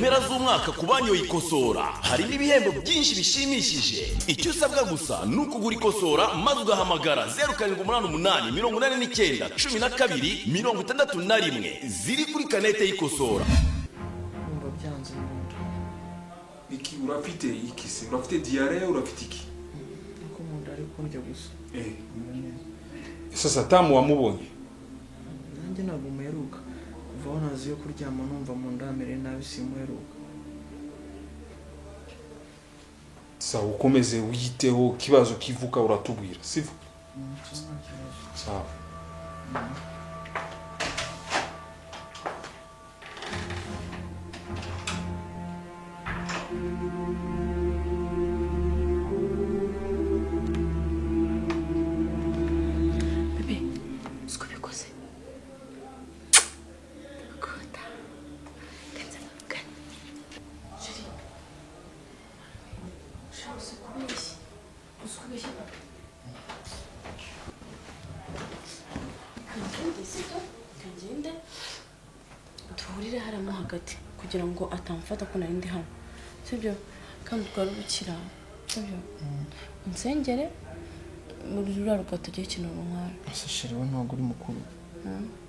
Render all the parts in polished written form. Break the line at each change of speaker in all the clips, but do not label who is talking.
mpera z'umwaka ku banyoye ikosora harimo ibihembo byinshi bishimishije. Icyo usabwa gusa ni ukugura ikosora maze ugahamagara 0788 89 12 61 ziri kuri kanete y'ikosora.
Umva byanze munda.
Iki urafite iki se? Urafite diarrhea urafite iki?
Nuko munda ari kundya gusa.
Sasa tamu wamubonye?
Nanjye ntabwo muheruka. Kuva aho nazi yo kuryama numva munda amere nabi simuheruka.
Sawa ukomeze wiyiteho kibazo kivuka uratubwira sivyo? Sawa.
Tuhurire haramo hagati kugira ngo atamfata ko nari ndi hano sibyo kandi twarubukira sibyo unsengere muri ruraro katagiye kintu runwara
ese sheri we ntabwo uri mukuru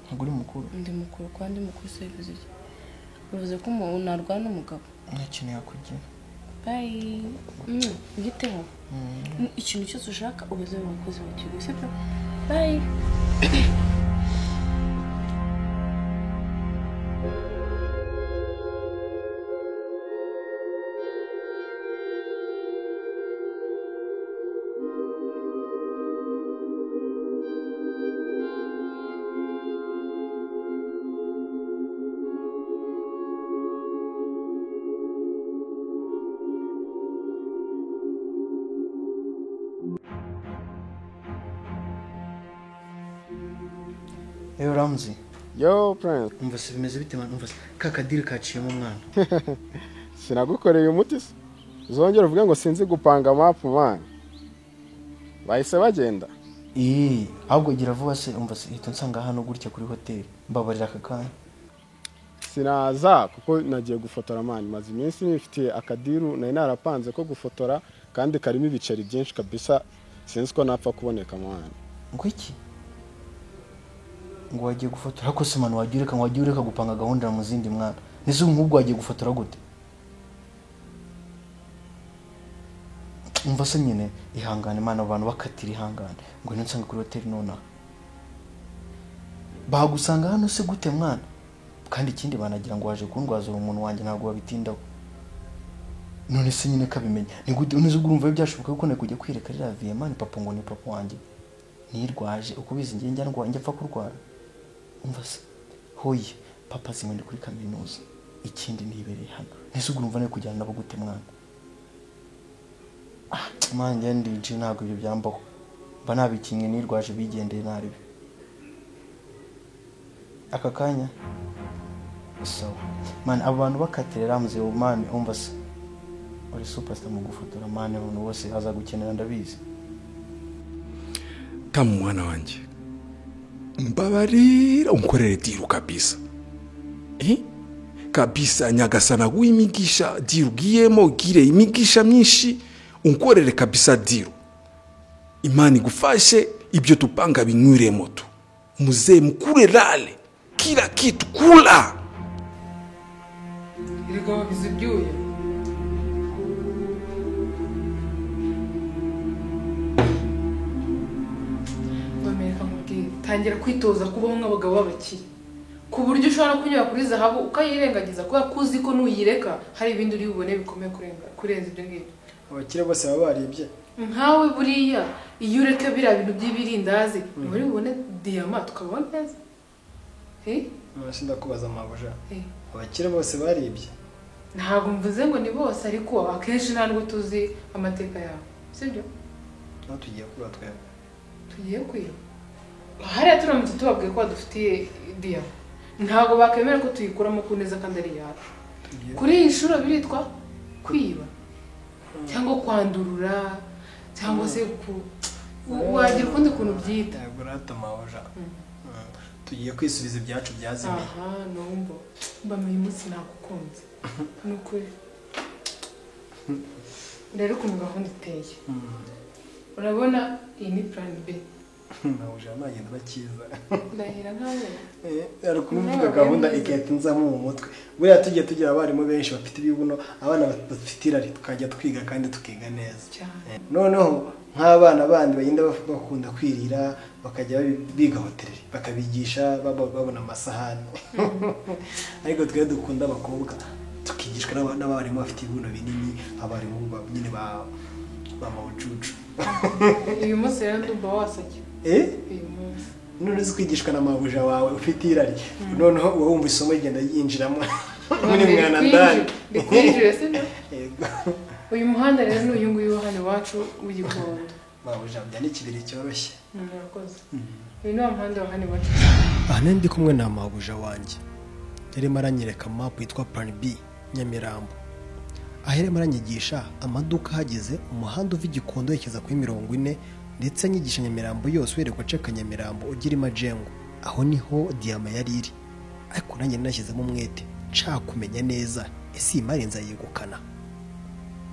ntabwo uri mukuru
ndi mukuru kandi mukuru service iki bivuze ko umuntu narwana n'umugabo
ntakintu yakugira
bye ngiteho ikintu cyose ushaka ubuze abakozi bakigo sibyo bye.
Eyo Ramzi.
Yo Prince.
Umva se bimeze bite man umva kakadiri kaciyemo mwana.
Sinagukoreye umuti se. Zongera uvuge ngo sinzi gupanga map man. Bahise bagenda.
Ahubwo gira vuba se umva se hita nsanga hano gutya kuri hotel. Mbabarira akakanya.
Sinaza kuko nagiye gufotora man maze iminsi nifitiye akadiru nari narapanze ko gufotora kandi karimo ibiceri byinshi kabisa sinzi ko napfa kuboneka mwana.
Ngo iki? Ngo wagiye gufotora ko se man wagiye ureka gupanga gahunda mu zindi mwana. Nise nk'ubwo wagiye gufotora gute? Umva se nyine ihangane mana abantu bakatira ihangane ngo nsanga kuri hotel nona. Bagusanga hano se gute mwana? Kandi ikindi banagira ngo waje kundwaza umuntu wanjye ntabwo babitindaho. None se nyine kabimenya. Ni gute unize urumva byashoboka ko nakujya kwireka rira vie man papa ngo ni papa wanjye. Nirwaje ukubizi ngiye njya ngo njya pfa kurwara. Umva se hoye papa zimwe ndi kuri kaminuza ikindi nibereye hano nese urumva ne kujyana nabo gute mwana manje ndi ntabwo ibyo byambaho mba nabikinye nirwaje bigendeye naribi aka kanya so man abantu bakatira Ramzi man umva se uri superstar mu gufotora man abantu bose aza gukenera ndabizi
tamu mwana wanje mbabarira unkorere diru kabisa kabisa nyagasana guimigisha diru giyemo gire imigisha myinshi unkorere kabisa diru imani gufashe ibyo tupanga binywire moto muzee mkure lale kila kitu kula
ilikuwa wakizibyuye tangira kwitoza kubaho nk'abagabo b'abakire ku buryo ushobora kunyura kuri zahabu ukayirengagiza kuko kuzi ko nuyireka hari ibindi uri bubone bikomeye kurenza ibyo ngibyo.
Abakire bose baba barebye
nkawe buriya iyo ureka biriya bintu by'ibirindazi uri bubone diyama tukabona neza
ndakubaza amabuja abakire bose barebye
ntabwo mvuze ngo ni bose ariko akenshi ntabwo tuzi amateka yawe sibyo
aho tugiye kuba
tugiye kwiba hariya turamutse tubabwiye ko dufitiye diya ntabwo bakemera ko tuyikuramo ku neza kandi ari yacu kuri iyi nshuro biritwa kwiba cyangwa kwandurura cyangwa se wagira ukundi kuntu byita
yego rata mabuja tugiye kwisubiza ibyacu byazimiye.
aha numva mbamenye umunsi nagukunze ni ukuri rero ukuntu gahunda iteye urabona iyi ni plan B
Mabuja amagenda bakiza.
ndahira nkawe
Ari kuvuga gahunda igahita nzamo mu mutwe. Buriya tugiye tugira abarimu benshi bafite ibibuno, abana bafite irari tukajya twiga kandi tukiga neza.
cyane
Noneho nk'abana bandi bagenda bakunda kwirira bakajya biga hoteli bakabigisha babona amasahani. Ariko twe dukunda abakobwa tukigishwa n'abarimu bafite ibibuno binini, abarimu nyine ba mawucucu.
uyu munsi rero ndumva wasajya uyu munsi
none uzi kwigishwa na mabuja wawe ufite irari noneho uba wumva isomo rigenda yinjiramo muri mwana ndani
ndikwinjire sibyo
yego
uyu muhanda rero ni uyu nguyu hano iwacu w'igikondo
mabuja bya n'ikibiri cyoroshye
murakoze uyu ni wa muhanda wa hano iwacu
aha ndi kumwe na mabuja wanjye yarimo aranyereka mapu yitwa plan B Nyamirambo aheremo aranyigisha amaduka ahageze umuhanda uva igikondo yerekeza kuri 40 ndetse anyigisha Nyamirambo yose werekwa ceka Nyamirambo ugira imajengo aho niho diyama yari iri ariko nanjye nashyizemo umwete nshaka kumenya neza ese imari nzayegukana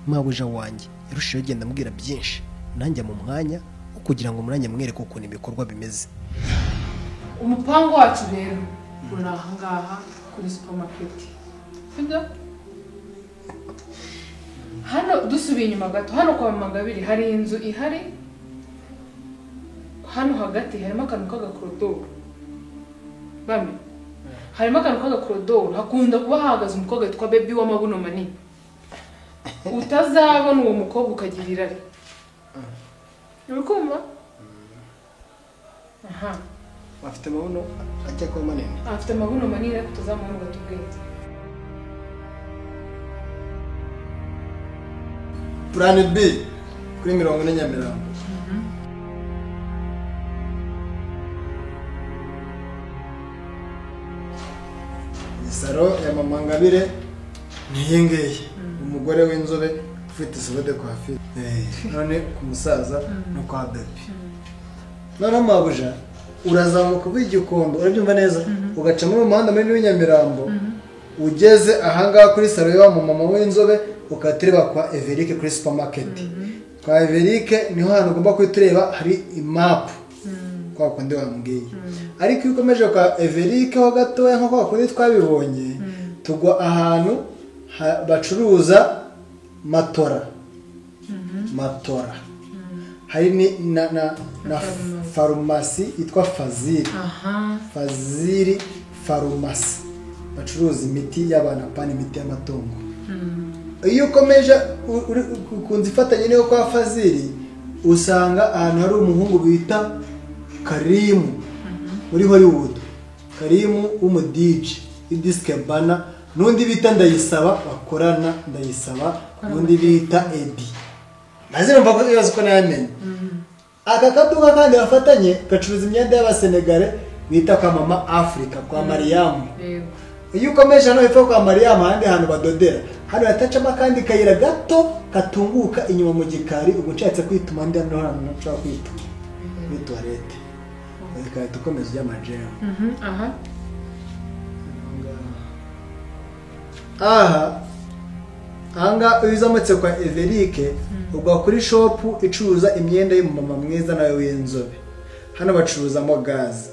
mabuja wanjye yarushijeho agenda ambwira byinshi nanjye mu mwanya wo kugira ngo muranjye mwereke ukuntu ibikorwa bimeze
umupango wacu rero uri aha ngaha kuri supermarket sibyo hano dusubiye inyuma gato hano kwa Magabiri hari inzu ihari hano hagati harimo akantu k'agakorodoro bame harimo akantu k'agakorodoro hakunda kuba hahagaze umukobwa witwa Baby w'amabuno manini utazabona uwo mukobwa ukagira irari uri kumva aha
afite amabuno ajya kuba manini
afite amabuno manini ariko utazamubona ugatubwenge
plan B kuri 40 Nyamirambo Isaro ya mama Ngabire niyengeye umugore w'inzobe ufite salade kwa fi none ku musaza no kwa Baby none mabuja urazamuka b'igikondo urabyumva neza ugaca muri umuhanda muri w'Inyamirambo ugeze ahangaha kuri saro ya mama w'inzobe ukatureba kwa Everike kuri supermarket kwa Everike niho hantu ugomba kwitureba hari imap kwa kundi wambwiye ariko iyo ukomeje kwa Everike ho gatoya nko kwa kundi twabibonye tugwa ahantu bacuruza matora hari na farumasi itwa Faziri farumasi bacuruza imiti y'abana pani imiti y'amatungo iyo ukomeje kunzi ifatanye niyo kwa Faziri usanga ahantu hari umuhungu bita Karimu muri Hollywood Karimu w'umudj idiske bana nundi bita Ndayisaba bakorana Ndayisaba nundi bita Edi mazina mva ko yazo ko namenye aka kaduka kandi bafatanye gacuruza imyenda y'abasenegale bita kwa Mama Africa kwa Mariam iyo ukomeje hano hepfo kwa Mariam handi hantu badodera hano yatacama kandi kayira gato katunguka inyuma mu gikari ubwo nshatse kwituma ndi hano hano nshaka kwituma muri toilette kandi tukomeza y'amajemo aha uzamutse kwa Everike ubwo kuri shop icuruza imyenda y'umumama mwiza nawe w'inzobe hano bacuruzamo gaze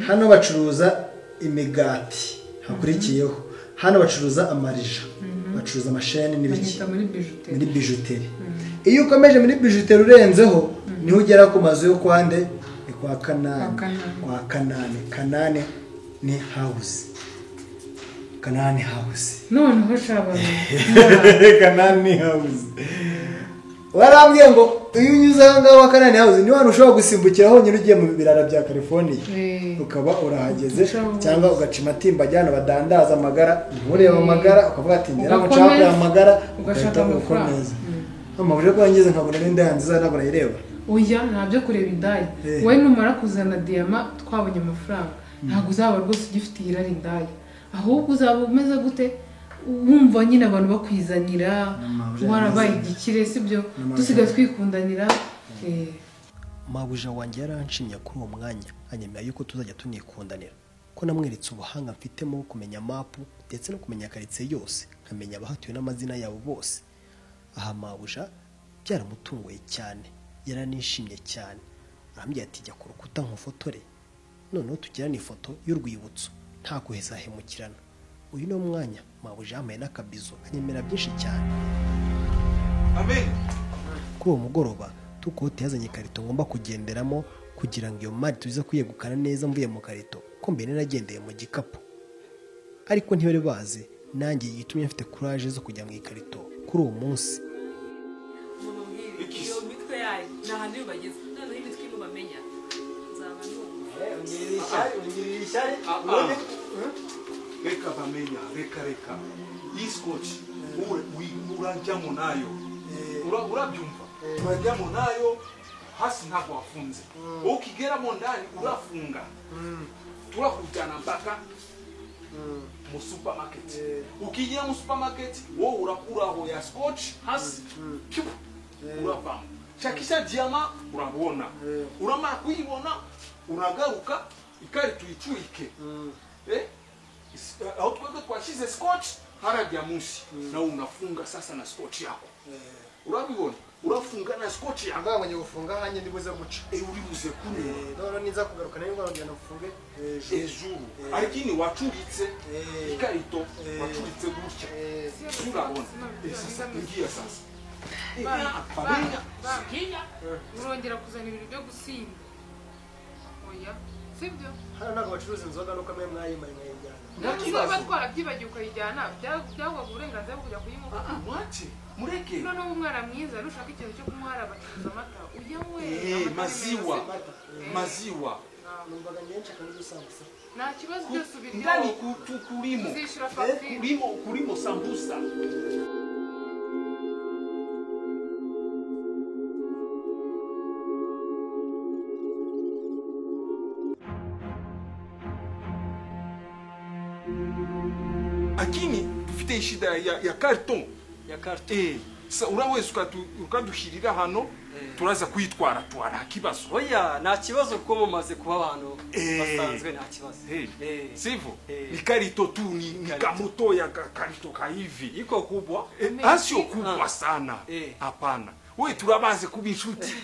hano bacuruza imigati hakurikiyeho hano bacuruza amarija bacuruza amasheni n'ibiki muri bijuteri iyo ukomeje muri bijuteri urenzeho niho ugera ku mazu yo kwande ni kwa Kanane ni house
noneho shaba
Kanane house warambwiye ngo iyo unyuze aha ngaho Kanane house ni hano ushobora gusimbukira honyine ugiye mu birara bya California ukaba urahageze cyangwa ugacima atimba ajyana badandaza amagara ntureba amagara ukavuga ati ndera mucakura amagara
ugashaka amafaranga
amabuje ko ngeze nkabona n'indaya nziza ntabwo nayireba
oya ntabyo kureba indaya wowe numara kuzana diyama twabonye amafaranga ntabwo uzaba rwose ugifite irari indaya ahubwo uzaba umeze gute wumva nyine abantu bakwizanira warabaye igikire sibyo dusigaye twikundanira
mabuja wanjye yaranshimye kuri uwo mwanya anyemera yuko tuzajya tunikundanira, ko namweretse ubuhanga mfitemo wo kumenya mapu ndetse no kumenya karitsiye yose, nkamenya abahatuye n'amazina yabo bose. Aha mabuja byaramutunguye cyane, yaranishimye cyane, arambwira ati jya ku rukuta nkufotore, noneho tugirane ifoto y'urwibutso nta guheza hemukirana. Uyu ni umwanya mabuja yambaye n'akabizo, anyemera byinshi cyane.
Amen.
Kuri uwo mugoroba Tukote yazanye ikarito ngomba kugenderamo kugira ngo iyo mari tuze kuyegukana neza mvuye mu karito, ko mbere nagendeye mu gikapu. Ariko ntibari bazi nanjye yitumye mfite courage zo kujya mu ikarito kuri uwo munsi.
Iyo mitwe yayo nahandi bageze none imitwe mubamenya nzaba numva
Reka bamenya, reka iskoch urajyamo nayo urabyumva urajyamo nayo hasi ntabwo wafunze ukigeramo ndani urafunga turakujyana mpaka mu supermarket ukigira mu supermarket wowe urakuraho ya scotch hasi uravamo shakisha diama urabona uramara kuyibona uragaruka ikarito icurike aho twebwe twashize scotch harajya munsi nawe unafunga sasa na scotch yako urabibona urafunga na scotch yako
Ngabanye gufunga hanye ndibuze guca
uri buze kune
none niza kugaruka nayo ngabanye nafunge
ejuru arikini wacuritse ikarito wacuritse gutya urabona sasa ngiya sasa
urongera kuzana ibintu byo gusinda oya sibyo
hano ntabwo bacuruza inzoga nuko amwe mwayimanye mwayijyana
niba twarabyibagiwe ukayijyana byagwaga uburenganzira bwo kujya kuyimuha
mwati mureke
noneho umwana mwiza nushaka ikintu cyo kumuhara bacuruza amata uyanwe
maziwa
numvaga ngenshi kandi usambusa
nta kibazo byose ubiryo
ndani kurimo
uzishyura fagitire
kurimo sambusa Akini dufite shida ya karton sa uraweza ukadushirira hano turaza kwitwara twara kibazo
oya nta kibazo ko mumaze kuba abantu basanzwe nta kibazo
sivyo ni karito tu ni kamoto ya karito ka hivi
iko kubwa
asio kubwa sana hapana wewe turabaze kuba inshuti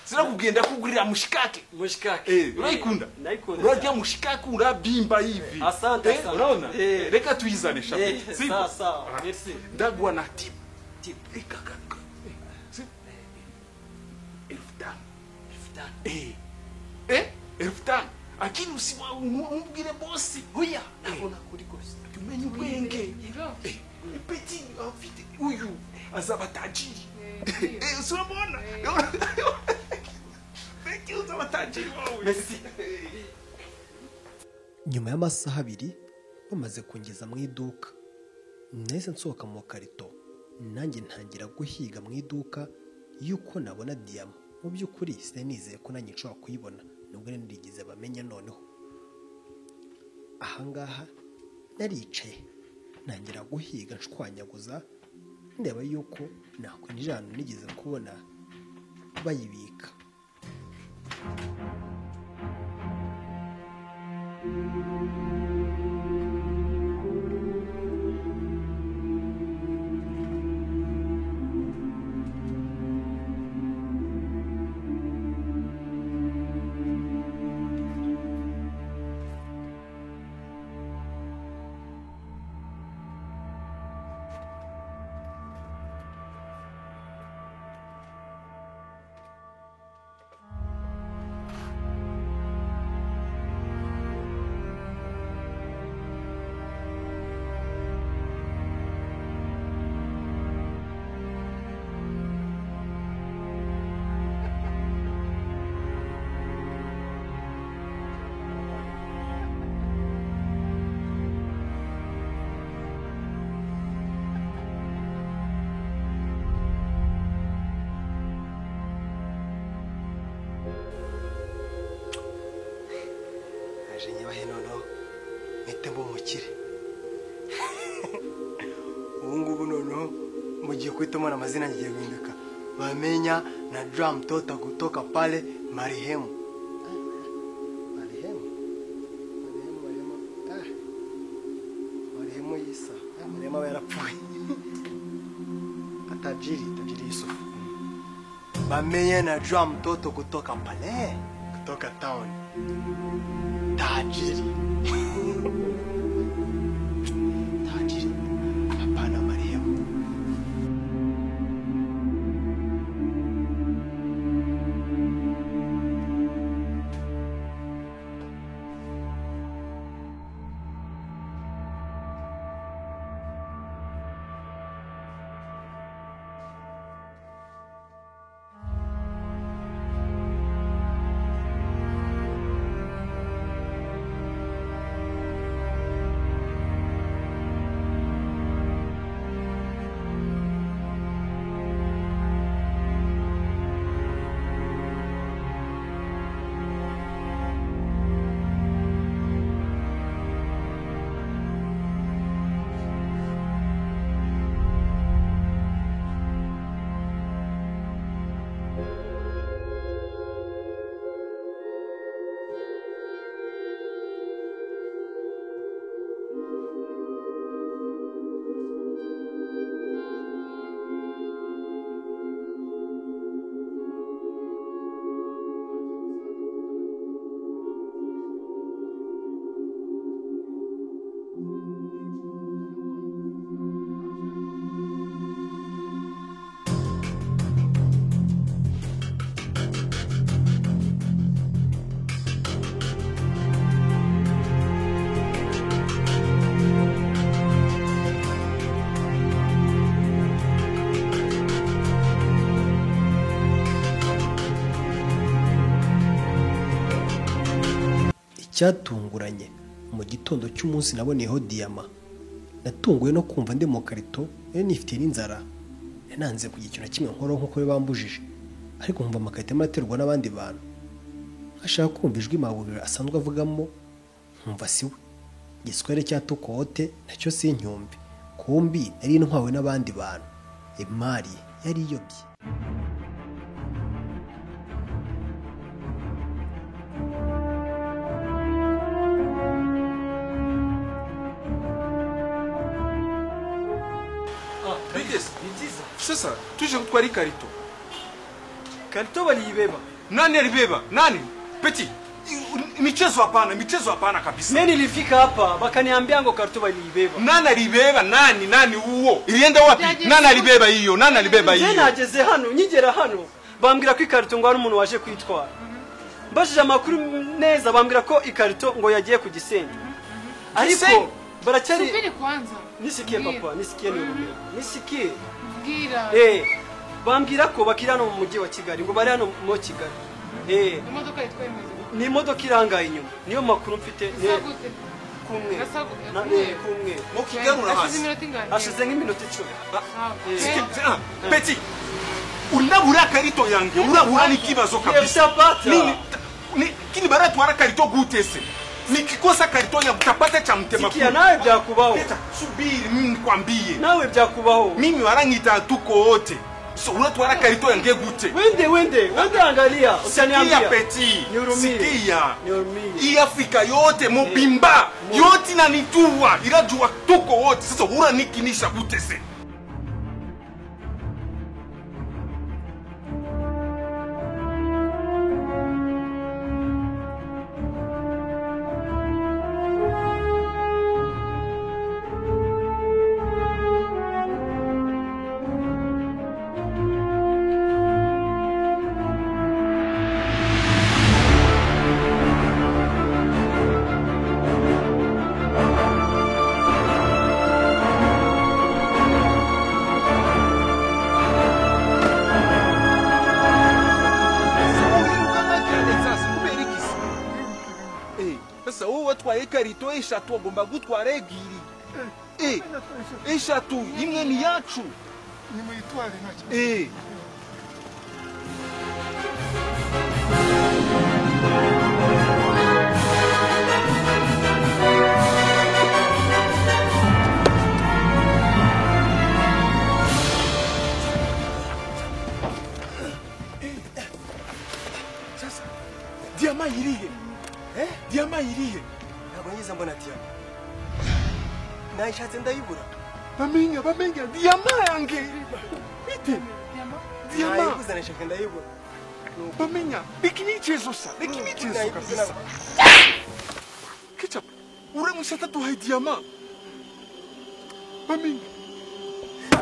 sina kugenda kugurira mushikake urayikunda urajya mushikake urabimba hivi
asante
unaona reka tuizane shape
sawa sawa merci
ndagwa na tip reka elftan akini usiwa umbwire bosi
oya nabona kuri kose
tumenye ubwenge petit afite uyu azaba tajiri usurabona beki uzaba tajiri wawe
merci
nyuma y'amasaha 2 bamaze kungeza mu iduka nahise nsohoka mu karito nanjye ntangira guhiga mu iduka yuko nabona diama mu by'ukuri sinizeye ko nanjye nshobora kuyibona nubwo nirigize bamenya noneho ahangaha naricaye ntangira guhiga nshwanyaguza ndeba yuko nakwinjira ahantu nigeze kubona bayibika nyabahe noneho mpite mba umukire ubu ngubu noneho mugiye kwitamo amazina ngiye guhinduka bamenya na drum tota kutoka pale marehemu Isa marehemu aba yarapfuye tajiri Yusufu bamenye najua mtoto kutoka pale kutoka town tajiri hapana marehemu. Icyatunguranye mu gitondo cy'umunsi naboneyeho diyama natunguwe no kumva ndi mu karito nifitiye n'inzara nanze kugira ikintu kimwe nkora nk'uko bambujije ariko nkumva amakarito amaterwa n'abandi bantu ashaka kumva ijwi Maburira asanzwe avugamo nkumva siwe Giswahili cyatukote nacyo sincyumve kumbi nari ntwawe n'abandi bantu imari yari iyobye.
Sasa tuje kutwara ikarito.
Karito walibeba.
Nani alibeba? Nani? Peti. Michezo hapana kabisa.
Mimi nilifika hapa bakaniambia ngo karito walibeba.
Nani alibeba? Nani huo? Ilienda wapi? Nani alibeba hiyo?
Nje nageze hano, nyigera hano. Bambwira ko ikarito ngo ari umuntu waje kwitwara. Bashije amakuru neza bambwira ko ikarito ngo yagiye ku Gisenyi. Ariko baracyari
Subiri kwanza.
Nisikie papa, nisikie ni urumuri. Nisikie.
Bwira.
Bambwira ko bakiri hano mu mujyi wa Kigali ngo bari hano mu Kigali.
Imodoka yitwaye imeze.
Ni imodoka irangaye inyuma. Niyo makuru mfite.
Nasagute.
Kumwe.
Mu Kigali urahazi.
Hashize nk'iminota 10.
Peti. Unabura karito yange. Urabura n'ikibazo kabisa. Ni kini baratwara karito gutese. Nikikosa karito ya utapata cha mtema.
Sikia nawe byakubaho.
Peta, subiri mimi nikwambie.
Nawe byakubaho.
Mimi warangita tuko wote. So unatwara karito yange gute.
Wende angalia. Usaniambia.
Sikia Peti.
Nihurumie.
Sikia. Hii Afrika yote mobimba. Yote inanijua. Irajua tuko wote. Sasa uranikinisha gutese. Karito eshatu agomba gutwara ebyiri. Eshatu imwe ni yacu.
Ni muyitware ntacyo.
Sasa
diyama irihe diyama irihe
ntabwo nyiza mbona diyama nayishatse ndayibura
bamenya diyama yange bite diyama
nayibuze nashaka ndayibura
bamenya reka imichezo kabisa ketchup uramushata duhaye diyama bamenya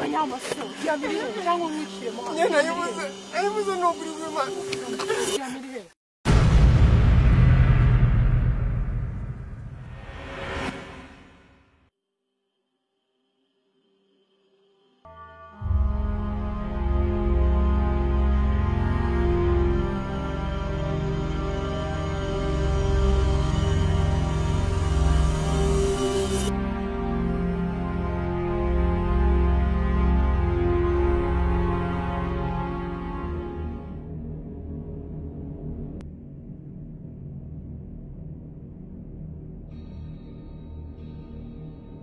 Anyama sio, diyama irihe cyangwa mwiciye mu
nayibuze no kuri we man
diyama irihe